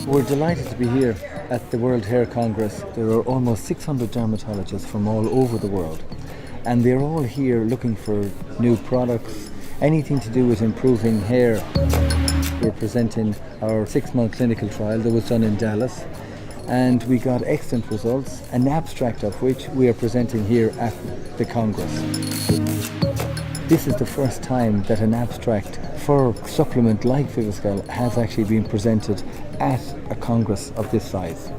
We're delighted to be here at the World Hair Congress. There are almost 600 dermatologists from all over the world, and they're all here looking for new products, anything to do with improving hair. We're presenting our 6-month clinical trial that was done in Dallas, and we got excellent results, an abstract of which we are presenting here at the Congress. This is the first time that an abstract for a supplement like Viviscal has actually been presented at a Congress of this size.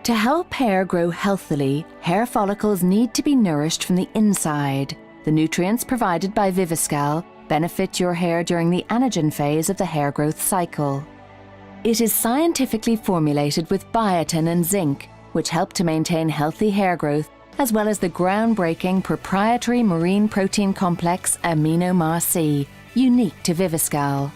To help hair grow healthily, hair follicles need to be nourished from the inside. The nutrients provided by Viviscal benefit your hair during the anagen phase of the hair growth cycle. It is scientifically formulated with biotin and zinc, which help to maintain healthy hair growth, as well as the groundbreaking proprietary marine protein complex amino-MAR-C, unique to Viviscal.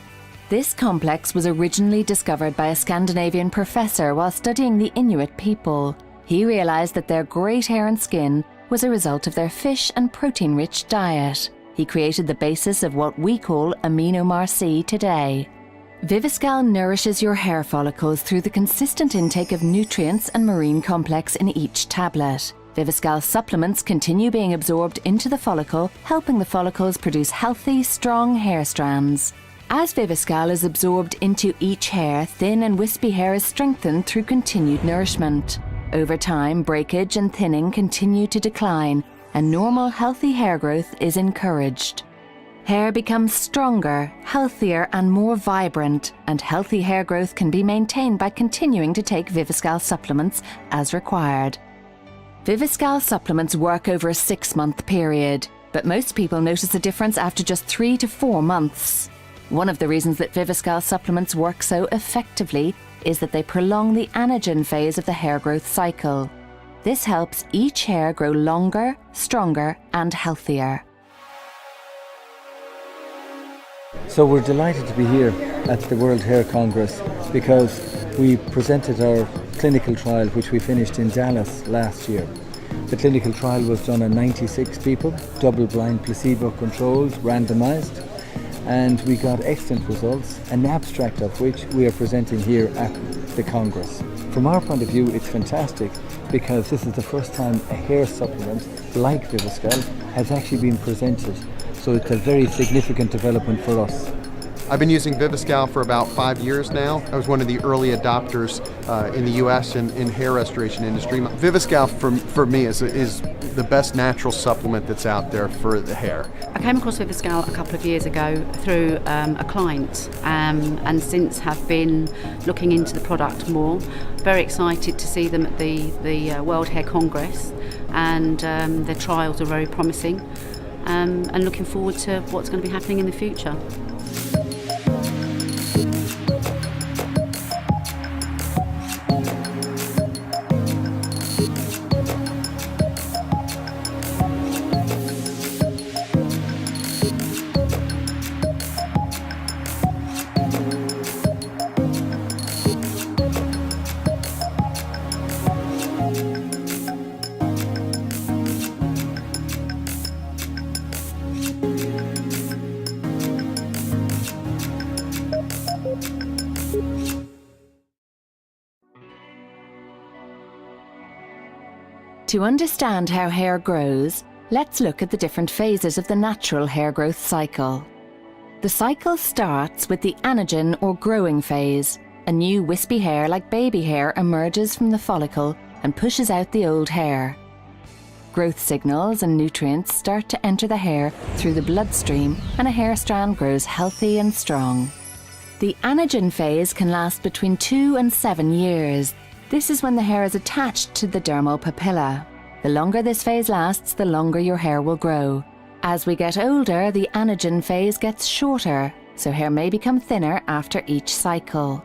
This complex was originally discovered by a Scandinavian professor while studying the Inuit people. He realized that their great hair and skin was a result of their fish and protein-rich diet. He created the basis of what we call amino-MAR-C today. Viviscal nourishes your hair follicles through the consistent intake of nutrients and marine complex in each tablet. Viviscal supplements continue being absorbed into the follicle, helping the follicles produce healthy, strong hair strands. As Viviscal is absorbed into each hair, thin and wispy hair is strengthened through continued nourishment. Over time, breakage and thinning continue to decline, and normal, healthy hair growth is encouraged. Hair becomes stronger, healthier, and more vibrant, and healthy hair growth can be maintained by continuing to take Viviscal supplements as required. Viviscal supplements work over a 6-month period, but most people notice a difference after just 3 to 4 months. One of the reasons that Viviscal supplements work so effectively is that they prolong the anagen phase of the hair growth cycle. This helps each hair grow longer, stronger, and healthier. So we're delighted to be here at the World Hair Congress because we presented our clinical trial, which we finished in Dallas last year. The clinical trial was done on 96 people, double-blind, placebo-controlled, randomized, and we got excellent results, an abstract of which we are presenting here at the Congress. From our point of view, it's fantastic because this is the first time a hair supplement like Viviscal has actually been presented, so it's a very significant development for us. I've been using Viviscal for about 5 years now. I was one of the early adopters in the US in hair restoration industry. Viviscal for me is the best natural supplement that's out there for the hair. I came across Viviscal a couple of years ago through a client and since have been looking into the product more. Very excited to see them at the World Hair Congress, and their trials are very promising, and looking forward to what's going to be happening in the future. To understand how hair grows, let's look at the different phases of the natural hair growth cycle. The cycle starts with the anagen or growing phase. A new wispy hair like baby hair emerges from the follicle and pushes out the old hair. Growth signals and nutrients start to enter the hair through the bloodstream, and a hair strand grows healthy and strong. The anagen phase can last between 2 and 7 years. This is when the hair is attached to the dermal papilla. The longer this phase lasts, the longer your hair will grow. As we get older, the anagen phase gets shorter, so hair may become thinner after each cycle.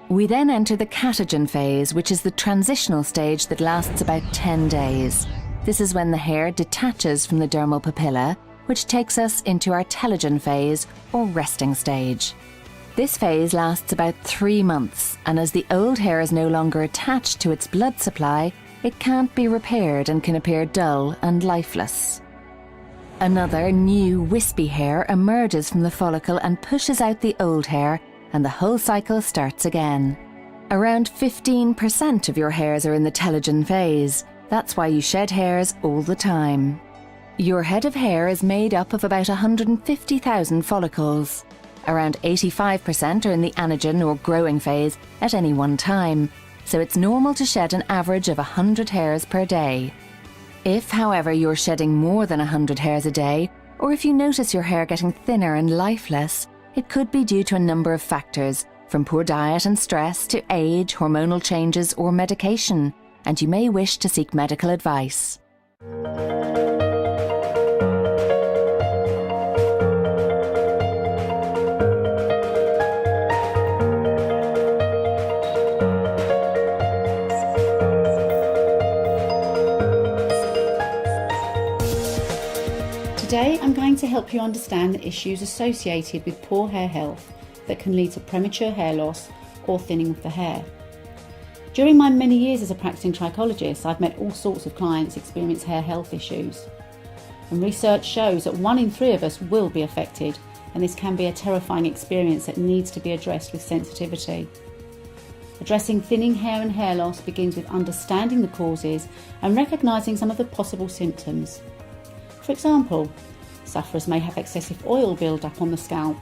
We then enter the catagen phase, which is the transitional stage that lasts about 10 days. This is when the hair detaches from the dermal papilla, which takes us into our telogen phase or resting stage. This phase lasts about 3 months, and as the old hair is no longer attached to its blood supply, it can't be repaired and can appear dull and lifeless. Another new wispy hair emerges from the follicle and pushes out the old hair, and the whole cycle starts again. Around 15% of your hairs are in the telogen phase. That's why you shed hairs all the time. Your head of hair is made up of about 150,000 follicles. Around 85% are in the anagen or growing phase at any one time, so it's normal to shed an average of 100 hairs per day. If, however, you're shedding more than 100 hairs a day, or if you notice your hair getting thinner and lifeless, it could be due to a number of factors, from poor diet and stress to age, hormonal changes or medication, and you may wish to seek medical advice. Today I'm going to help you understand the issues associated with poor hair health that can lead to premature hair loss or thinning of the hair. During my many years as a practicing trichologist, I've met all sorts of clients experience hair health issues. And research shows that 1 in 3 of us will be affected, and this can be a terrifying experience that needs to be addressed with sensitivity. Addressing thinning hair and hair loss begins with understanding the causes and recognising some of the possible symptoms. For example, sufferers may have excessive oil build-up on the scalp.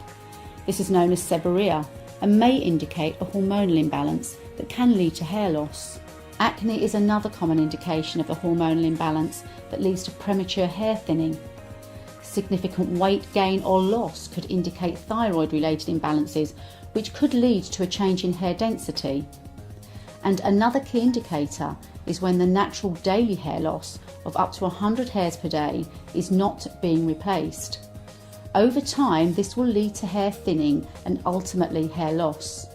This is known as seborrhea and may indicate a hormonal imbalance that can lead to hair loss. Acne is another common indication of a hormonal imbalance that leads to premature hair thinning. Significant weight gain or loss could indicate thyroid-related imbalances, which could lead to a change in hair density. And another key indicator is when the natural daily hair loss of up to 100 hairs per day is not being replaced. Over time, this will lead to hair thinning and ultimately hair loss.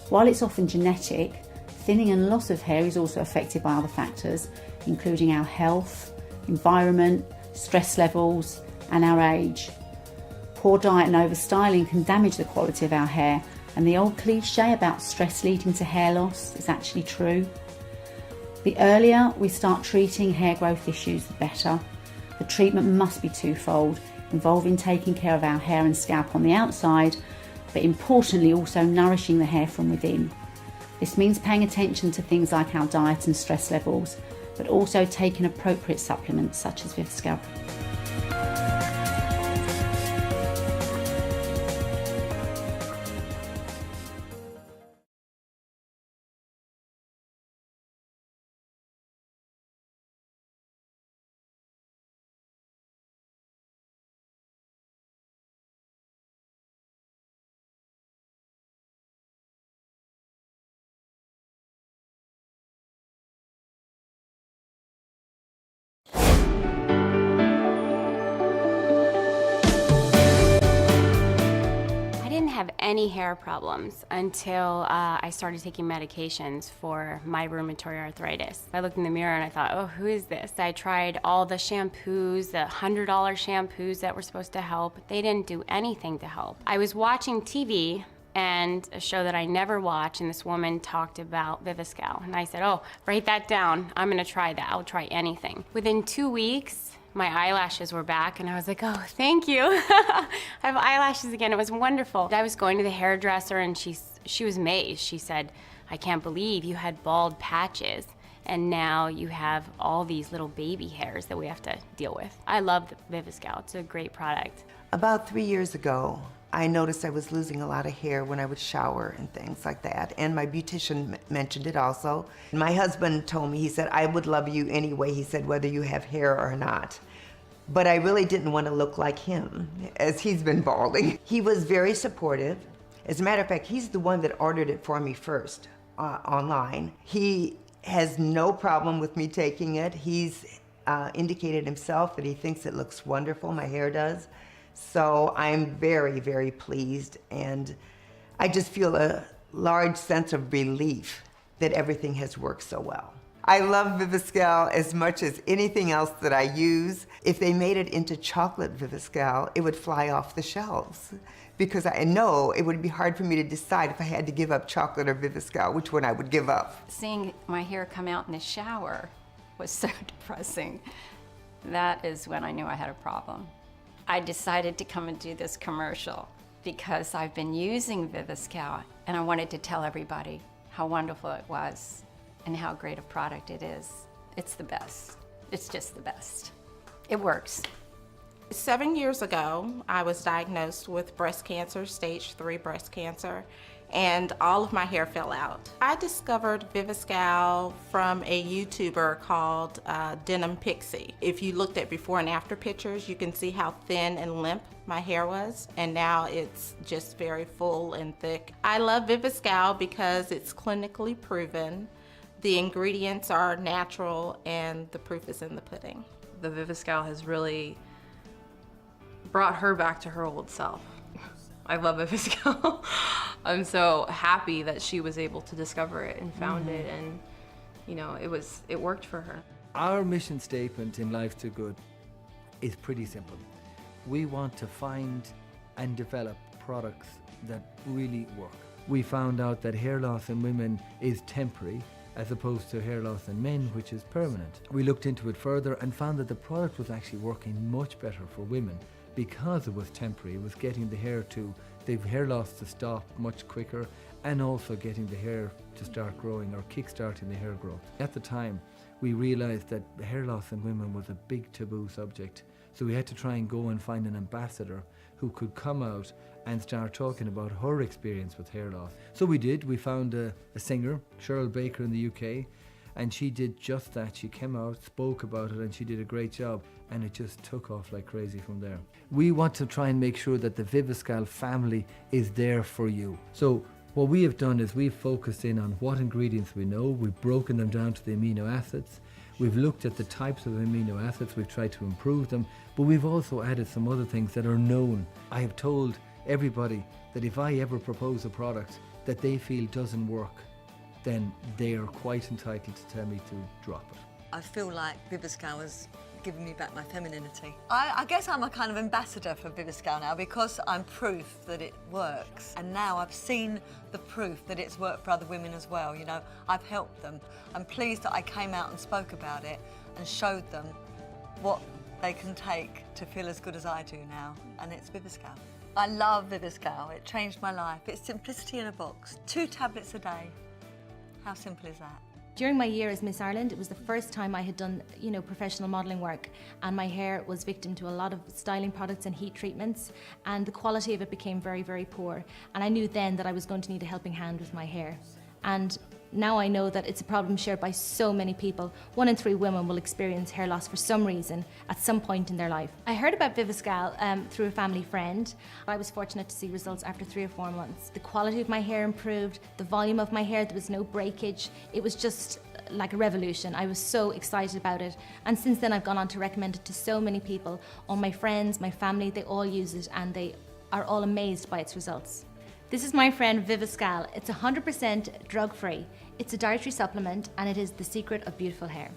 While it's often genetic, thinning and loss of hair is also affected by other factors, including our health, environment, stress levels, and our age. Poor diet and overstyling can damage the quality of our hair, and the old cliche about stress leading to hair loss is actually true. The earlier we start treating hair growth issues, the better. The treatment must be twofold, involving taking care of our hair and scalp on the outside, but importantly also nourishing the hair from within. This means paying attention to things like our diet and stress levels, but also taking appropriate supplements such as Viviscal. Have any hair problems until I started taking medications for my rheumatoid arthritis. I looked in the mirror and I thought, oh, who is this? I tried all the shampoos, the $100 shampoos that were supposed to help. They didn't do anything to help. I was watching TV and a show that I never watch, and this woman talked about Viviscal. And I said, oh, write that down. I'm gonna try that. I'll try anything. Within 2 weeks, my eyelashes were back, and I was like, oh, thank you. I have eyelashes again. It was wonderful. I was going to the hairdresser, and she was amazed. She said, I can't believe you had bald patches, and now you have all these little baby hairs that we have to deal with. I love Viviscal. It's a great product. About 3 years ago, I noticed I was losing a lot of hair when I would shower and things like that, and my beautician mentioned it also. My husband told me, he said, I would love you anyway, he said, whether you have hair or not. But I really didn't want to look like him, as he's been balding. He was very supportive. As a matter of fact, he's the one that ordered it for me first online. He has no problem with me taking it. He's indicated himself that he thinks it looks wonderful, my hair does. So I'm very, very pleased, and I just feel a large sense of relief that everything has worked so well. I love Viviscal as much as anything else that I use. If they made it into chocolate Viviscal, it would fly off the shelves. Because I know it would be hard for me to decide if I had to give up chocolate or Viviscal, which one I would give up. Seeing my hair come out in the shower was so depressing. That is when I knew I had a problem. I decided to come and do this commercial because I've been using Viviscal and I wanted to tell everybody how wonderful it was and how great a product it is. It's the best. It's just the best. It works. 7 years ago, I was diagnosed with breast cancer, stage 3 breast cancer, and all of my hair fell out. I discovered Viviscal from a YouTuber called Denim Pixie. If you looked at before and after pictures, you can see how thin and limp my hair was, and now it's just very full and thick. I love Viviscal because it's clinically proven. The ingredients are natural and the proof is in the pudding. The Viviscal has really brought her back to her old self. I love Viviscal. I'm so happy that she was able to discover it and found it, and you know, it worked for her. Our mission statement in Life Too Good is pretty simple. We want to find and develop products that really work. We found out that hair loss in women is temporary as opposed to hair loss in men, which is permanent. We looked into it further and found that the product was actually working much better for women because it was temporary. It was getting the hair loss to stop much quicker, and also getting the hair to start growing or kick-starting the hair growth. At the time, we realized that hair loss in women was a big taboo subject. So we had to try and go and find an ambassador who could come out and start talking about her experience with hair loss. So we did. We found a singer, Cheryl Baker in the UK, and she did just that. She came out, spoke about it, and she did a great job, and it just took off like crazy from there. We want to try and make sure that the Viviscal family is there for you. So what we have done is we've focused in on what ingredients we know. We've broken them down to the amino acids. We've looked at the types of amino acids. We've tried to improve them, but we've also added some other things that are known. I have told everybody that if I ever propose a product that they feel doesn't work, then they are quite entitled to tell me to drop it. I feel like Viviscal has given me back my femininity. I guess I'm a kind of ambassador for Viviscal now because I'm proof that it works. And now I've seen the proof that it's worked for other women as well. You know, I've helped them. I'm pleased that I came out and spoke about it and showed them what they can take to feel as good as I do now, and it's Viviscal. I love Viviscal. It changed my life. It's simplicity in a box. 2 tablets a day. How simple is that? During my year as Miss Ireland, it was the first time I had done, professional modelling work, and my hair was victim to a lot of styling products and heat treatments, and the quality of it became very, very poor. And I knew then that I was going to need a helping hand with my hair. And now I know that it's a problem shared by so many people. 1 in 3 women will experience hair loss for some reason at some point in their life. I heard about Viviscal through a family friend. I was fortunate to see results after 3 or 4 months. The quality of my hair improved, the volume of my hair, there was no breakage. It was just like a revolution. I was so excited about it. And since then I've gone on to recommend it to so many people. All my friends, my family, they all use it and they are all amazed by its results. This is my friend Viviscal. It's 100% drug-free. It's a dietary supplement and it is the secret of beautiful hair.